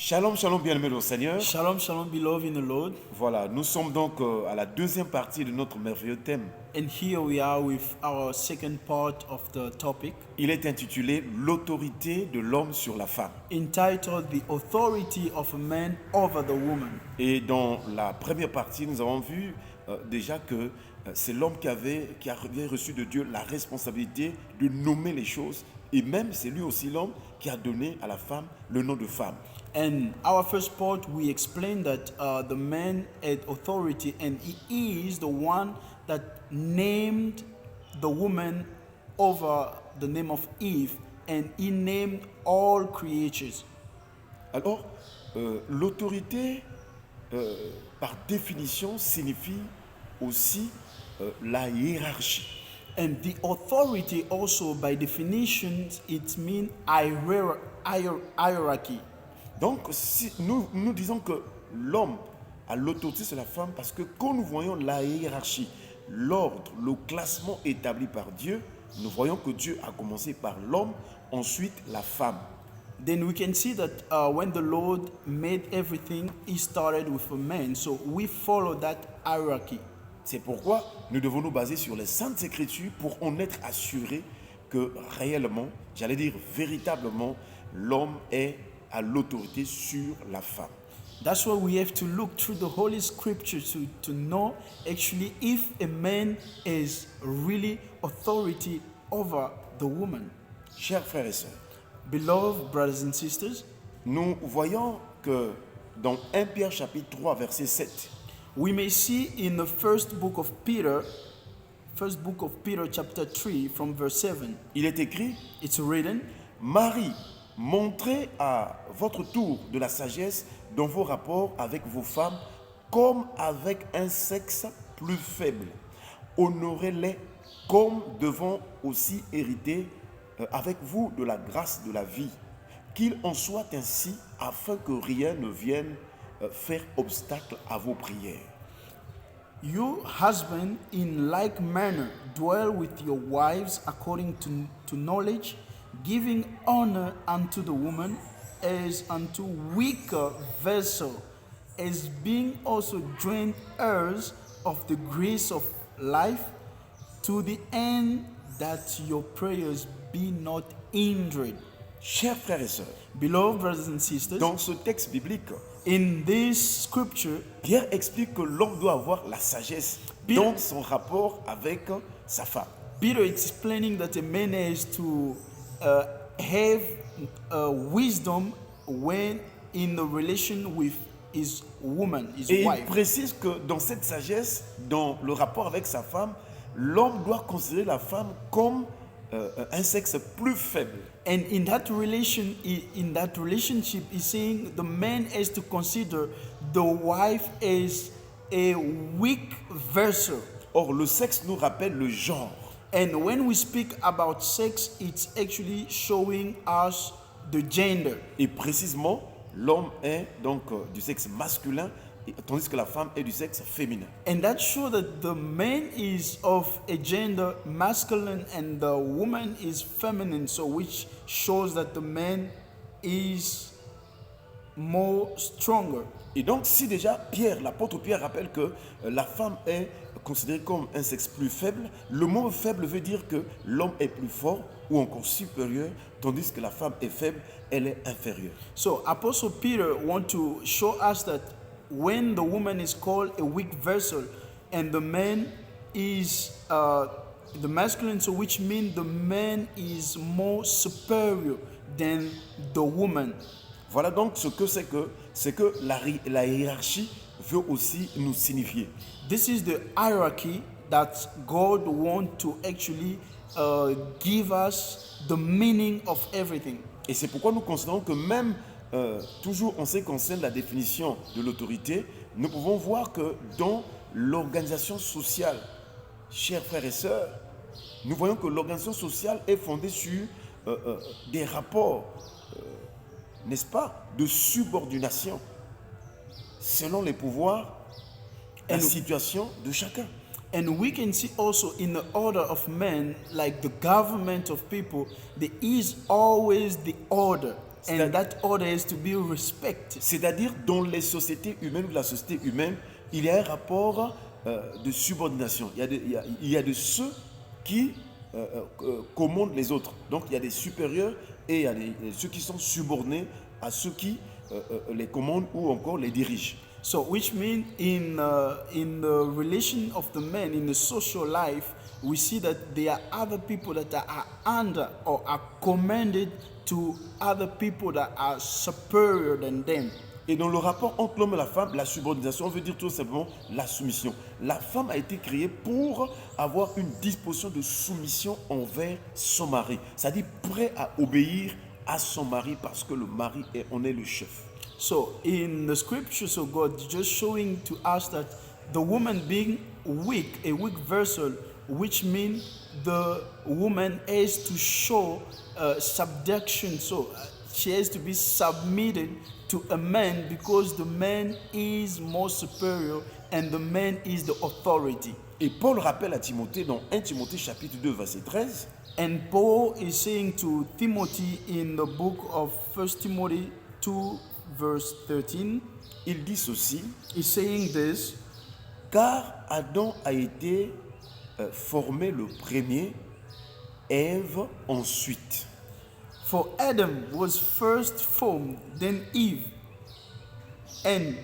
Shalom, shalom, bien-aimés au Seigneur. Shalom, shalom, beloved in the Lord. Voilà, nous sommes donc à la deuxième partie de notre merveilleux thème. And here we are with our second part of the topic, Il est intitulé L'autorité de l'homme sur la femme. entitled The Authority of a Man Over the Woman. Et dans la première partie, nous avons vu déjà que c'est l'homme qui avait reçu de Dieu la responsabilité de nommer les choses. Et même c'est lui aussi l'homme qui a donné à la femme le nom de femme. And our first part, we explained that the man had authority and he is the one that named the woman over the name of Eve, and he named all creatures. Alors, l'autorité, par définition, signifie aussi la hiérarchie. And the authority also, by definition, it means hierarchy. Donc, si nous disons que l'homme a l'autorité sur la femme parce que quand nous voyons la hiérarchie, l'ordre, le classement établi par Dieu, nous voyons que Dieu a commencé par l'homme, ensuite la femme. Then we can see that when the Lord made everything, he started with a man. So we follow that hierarchy. C'est pourquoi nous devons nous baser sur les Saintes Écritures pour en être assurés que réellement, j'allais dire véritablement, l'homme a l'autorité sur la femme. That's why we have to look through the Holy Scripture to know actually if a man is really authority over the woman. Chers frères et sœurs, Beloved brothers and sisters, nous voyons que dans 1 Pierre chapitre 3 verset 7, we may see in the first book of Peter chapter 3 from verse 7, il est écrit it's written, Marie, montrez à votre tour de la sagesse dans vos rapports avec vos femmes comme avec un sexe plus faible. Honorez-les comme devant aussi hériter avec vous de la grâce de la vie. Qu'il en soit ainsi afin que rien ne vienne faire obstacle à vos prières. You husband in like manner dwell with your wives according to knowledge, giving honor unto the woman as unto weaker vessel, as being also joint heirs of the grace of life, to the end that your prayers be not hindered. Chers frères et sœurs, Beloved brothers and sisters, dans ce texte biblique, in this scripture, Pierre explique que l'homme doit avoir la sagesse dans son rapport avec sa femme. Peter is explaining that a man has to have wisdom when in the relation with his woman, his Et il wife. précise que dans cette sagesse, dans le rapport avec sa femme, l'homme doit considérer la femme comme un sexe plus faible. And in that relationship, he's saying the man has to consider the wife as a weak vessel. Or, le sexe nous rappelle le genre. And when we speak about sex, it's actually showing us the gender. Et précisément, l'homme est donc du sexe masculin, tandis que la femme est du sexe féminin. And that shows that the man is of a gender masculine and the woman is feminine, so which shows that the man is more stronger. Et donc, si déjà l'apôtre Pierre rappelle que la femme est considérée comme un sexe plus faible, le mot faible veut dire que l'homme est plus fort ou encore supérieur, tandis que la femme est faible, elle est inférieure. So Apostle Peter want to show us that when the woman is called a weak vessel and the man is the masculine, so which means the man is more superior than the woman. Voilà donc ce que c'est que la hiérarchie veut aussi nous signifier. This is the hierarchy that God wants to actually give us the meaning of everything. Et c'est pourquoi nous considérons que même toujours en ce qui concerne la définition de l'autorité, nous pouvons voir que dans l'organisation sociale, chers frères et sœurs, nous voyons que l'organisation sociale est fondée sur des rapports, n'est-ce pas, de subordination selon les pouvoirs et la situation de chacun. And we can see also in the order of men, like the government of people, there is always the order. And that order is to be respected. C'est-à-dire, dans les sociétés humaines ou la société humaine, il y a un rapport de subordination. Il y a de ceux qui commandent les autres. Donc, il y a des supérieurs et il y a ceux qui sont subordonnés à ceux qui les commandent ou encore les dirigent. So, which means in the relation of the men in the social life, we see that there are other people that are under or are commanded to other people that are superior than them. Et dans le rapport entre l'homme et la femme, la subordination veut dire tout simplement la soumission. La femme a été créée pour avoir une disposition de soumission envers son mari. C'est-à-dire prêt à obéir à son mari parce que le mari en est le chef. So in the scriptures of God, just showing to us that the woman being weak, a weak vessel, which means the woman has to show subjection. So she has to be submitted to a man because the man is more superior and the man is the authority. Et Paul rappelle à Timothée dans 1 Timothée chapitre 2 verset 13. And Paul is saying to Timothy in the book of 1 Timothy 2 verse 13, Il dit ceci, he's saying this, car Adam a été formé le premier, Ève ensuite. for Adam was first formed, then Eve. And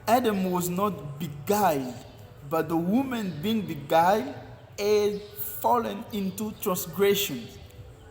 Adam was not beguiled, but the woman being beguiled had fallen into transgression.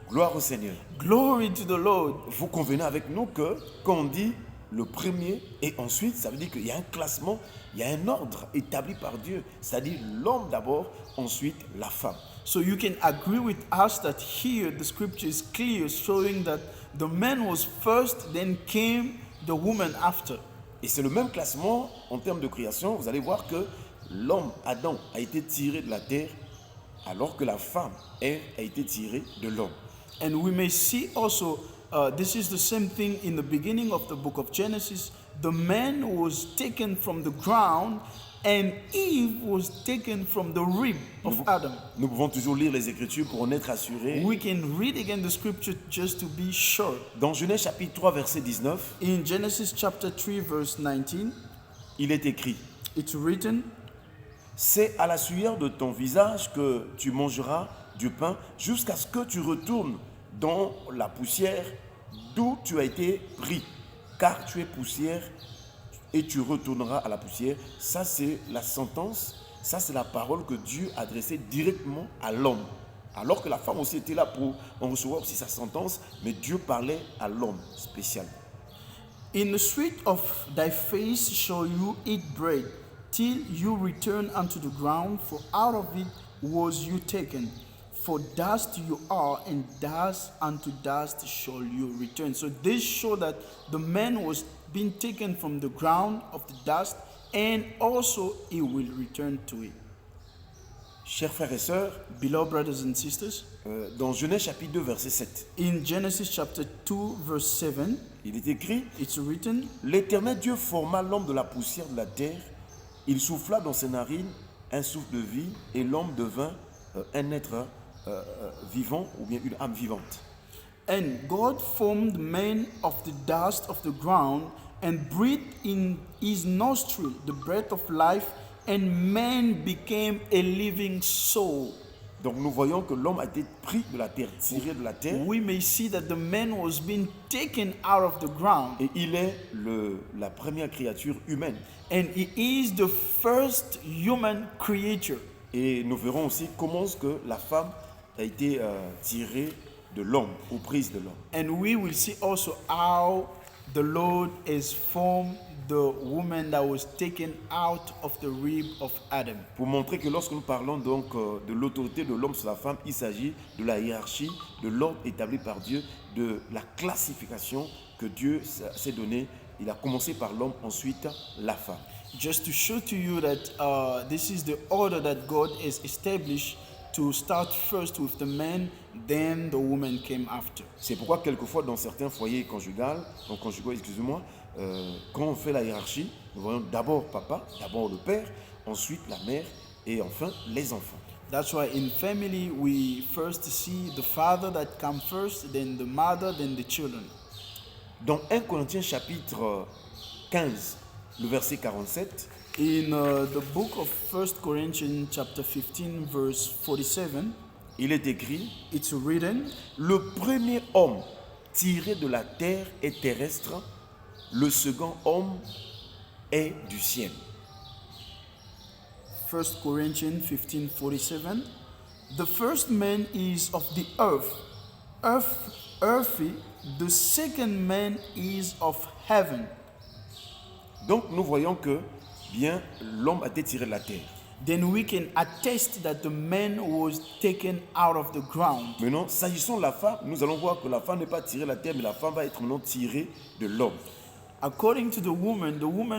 Gloire au Seigneur. Glory to the Lord. Vous convenez avec nous que quand on dit le premier et ensuite, ça veut dire qu'il y a un classement, il y a un ordre établi par Dieu. C'est-à-dire l'homme d'abord, ensuite la femme. So you can agree with us that here the scripture is clear, showing that the man was first, then came the woman after. Et c'est le même classement en termes de création. Vous allez voir que l'homme, Adam, a été tiré de la terre, alors que la femme, Ève, a été tirée de l'homme. And we may see also, this is the same thing in the beginning of the book of Genesis. The man was taken from the ground and Eve was taken from the rib of Adam. Nous pouvons toujours lire les Écritures pour en être assurés. We can read again the scripture just to be sure. Dans Genèse chapitre 3, verset 19, In Genesis chapter 3 verse 19, il est écrit « it's written, C'est à la sueur de ton visage que tu mangeras du pain jusqu'à ce que tu retournes dans la poussière d'où tu as été pris, car tu es poussière et tu retourneras à la poussière. » Ça, c'est la sentence, ça, c'est la parole que Dieu adressait directement à l'homme. Alors que la femme aussi était là pour en recevoir aussi sa sentence, mais Dieu parlait à l'homme spécialement. In the sweat of thy face shall you eat bread, till you return unto the ground, for out of it was you taken. For dust you are, and dust unto dust shall you return. So this show that the man was being taken from the ground of the dust, and also he will return to it. Chers frères et sœurs, Beloved brothers and sisters, dans Genèse chapitre 2, verset 7, in Genesis chapter 2 verse 7, il est écrit it's written, « L'Éternel Dieu forma l'homme de la poussière de la terre, il souffla dans ses narines un souffle de vie, et l'homme devint un être vivant ou bien une âme vivante. And God formed man of the dust of the ground and breathed in his nostril the breath of life, and man became a living soul. » Donc nous voyons que l'homme a été pris de la terre, tiré de la terre, We may see that the man was being taken out of the ground, et il est la première créature humaine. and he is the first human creature. Et nous verrons aussi comment est-ce que la femme a été tirée de l'homme, ou prise de l'homme. And we will see also how the Lord has formed the woman that was taken out of the rib of Adam. Pour montrer que lorsque nous parlons donc de l'autorité de l'homme sur la femme, il s'agit de la hiérarchie, de l'ordre établi par Dieu, de la classification que Dieu s'est donnée. Il a commencé par l'homme, ensuite la femme. Just to show to you that this is the order that God has established, to start first with the man, then the woman came after. C'est pourquoi quelquefois dans certains foyers conjugaux, excusez-moi, quand on fait la hiérarchie, nous voyons d'abord papa, d'abord le père, ensuite la mère et enfin les enfants. That's why in family we first see the father that comes first, then the mother, then the children. Dans 1 Corinthiens chapitre 15, le verset 47, In the book of 1 Corinthians chapter 15 verse 47, il est écrit, it's written, le premier homme tiré de la terre est terrestre, le second homme est du ciel. 1 Corinthians 15:47, the first man is of the earthy, the second man is of heaven. Donc nous voyons que bien l'homme a été tiré de la terre. Then we can attest that the man was taken out of the ground. Maintenant, s'agissant de la femme, nous allons voir que la femme n'est pas tirée de la terre, mais la femme va être maintenant tirée de l'homme. According to the woman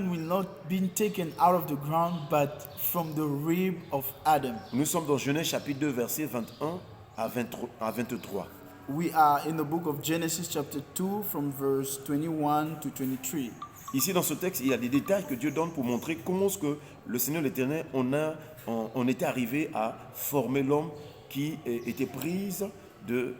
will not be taken out of the ground, but from the rib of Adam. Nous sommes dans Genèse chapitre 2, versets 21 à 23. We are in the book of Genesis chapter 2 from verse 21 to 23. Ici, dans ce texte, il y a des détails que Dieu donne pour montrer comment est-ce que le Seigneur l'Éternel, on était arrivé à former l'homme qui était prise de...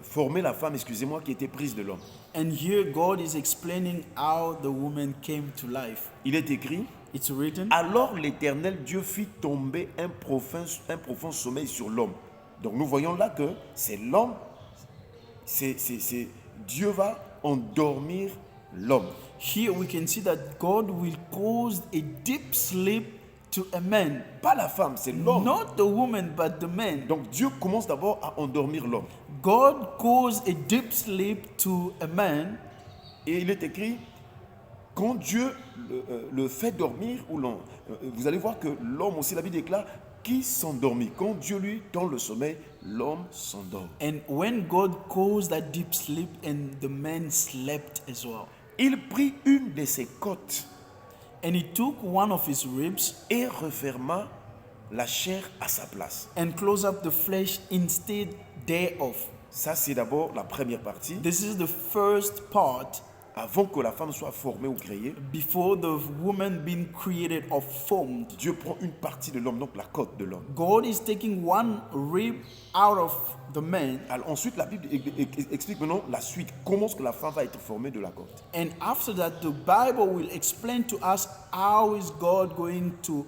former la femme, excusez-moi, qui était prise de l'homme. And here God is explaining how the woman came to life. Il est écrit, It's written, alors l'Éternel Dieu fit tomber un profond sommeil sur l'homme. Donc nous voyons là que c'est l'homme, Dieu va endormir l'homme. here we can see that God will cause a deep sleep to a man. Pas la femme, c'est l'homme. Not the woman, but the man. Donc Dieu commence d'abord à endormir l'homme. God caused a deep sleep to a man. Et il est écrit, quand Dieu le fait dormir, vous allez voir que l'homme aussi, la Bible déclare, qui s'endormit. Quand Dieu lui donne le sommeil, l'homme s'endort. And when God caused that deep sleep, and the man slept as well. Il prit une de ses côtes And he took one of his ribs et referma la chair à sa place. and closed up the flesh instead thereof. Ça, c'est d'abord la première partie, This is the first part avant que la femme soit formée ou créée. before the woman being created or formed. Dieu prend une partie de l'homme, donc la côte de l'homme. God is taking one rib out of the man, Alors, ensuite, la Bible explique maintenant la suite. Comment est-ce que la femme va être formée de la côte? and after that the Bible will explain to us how is God going to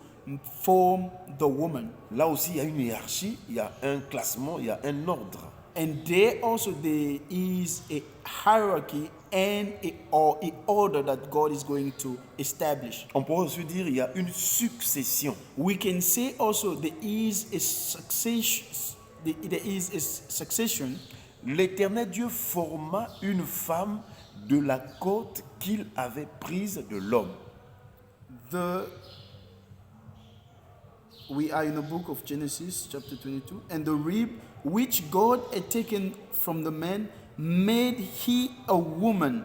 form the woman. Là aussi, il y a une hiérarchie, il y a un classement, il y a un ordre. And there also there is a hierarchy and or a order that God is going to establish. On pourrait aussi dire il y a une succession. We can say also there is a succession. There is a succession. L'Éternel Dieu forma une femme de la côte qu'il avait prise de l'homme. We are in the book of Genesis, chapter 22. And the rib which God had taken from the man made he a woman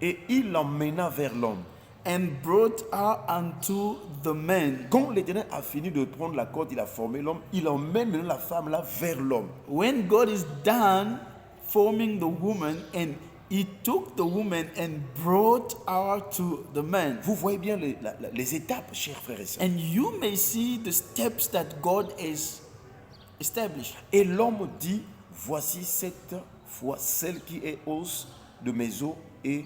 Et il l'emmena vers l'homme. and brought her unto the man. Quand l'Éternel a fini de prendre la côte, il a formé l'homme, il emmène maintenant la femme là vers l'homme. When God is done forming the woman, and he took the woman and brought her to the man. Vous voyez bien les étapes, chers frères et sœurs. And you may see the steps that God has established. Et l'homme dit, voici cette fois celle qui est os de mes os et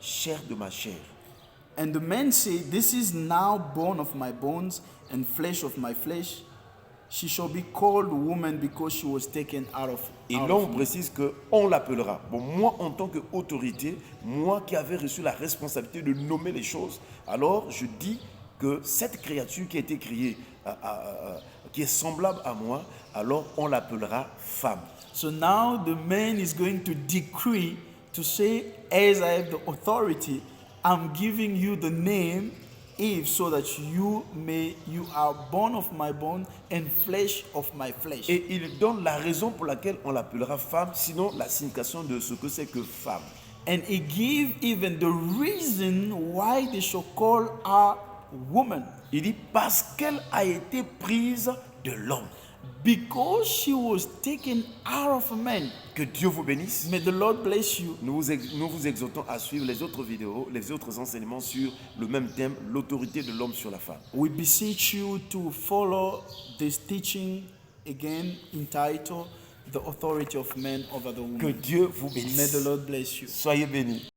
chair de ma chair. And the man said, this is now bone of my bones and flesh of my flesh. She shall be called woman because she was taken out of Et out l'homme of me. précise qu'on l'appellera. Bon, moi, en tant qu'autorité, moi qui avais reçu la responsabilité de nommer les choses, alors je dis que cette créature qui a été créée, qui est semblable à moi, alors on l'appellera femme. So now the man is going to decree to say, as I have the authority, I'm giving you the name Eve, so that you are bone of my bone and flesh of my flesh. Et il donne la raison pour laquelle on l'appellera femme, sinon la signification de ce que c'est que femme. And he give even the reason why they shall call her woman. Il dit parce qu'elle a été prise de l'homme. Because she was taken out of a man. Que Dieu vous bénisse. May the Lord bless you. Nous vous exhortons à suivre les autres vidéos, les autres enseignements sur le même thème, l'autorité de l'homme sur la femme. We beseech you to follow this teaching again entitled the authority of men over the Que woman. Dieu vous May the bénisse. Lord bless you. Soyez bénis.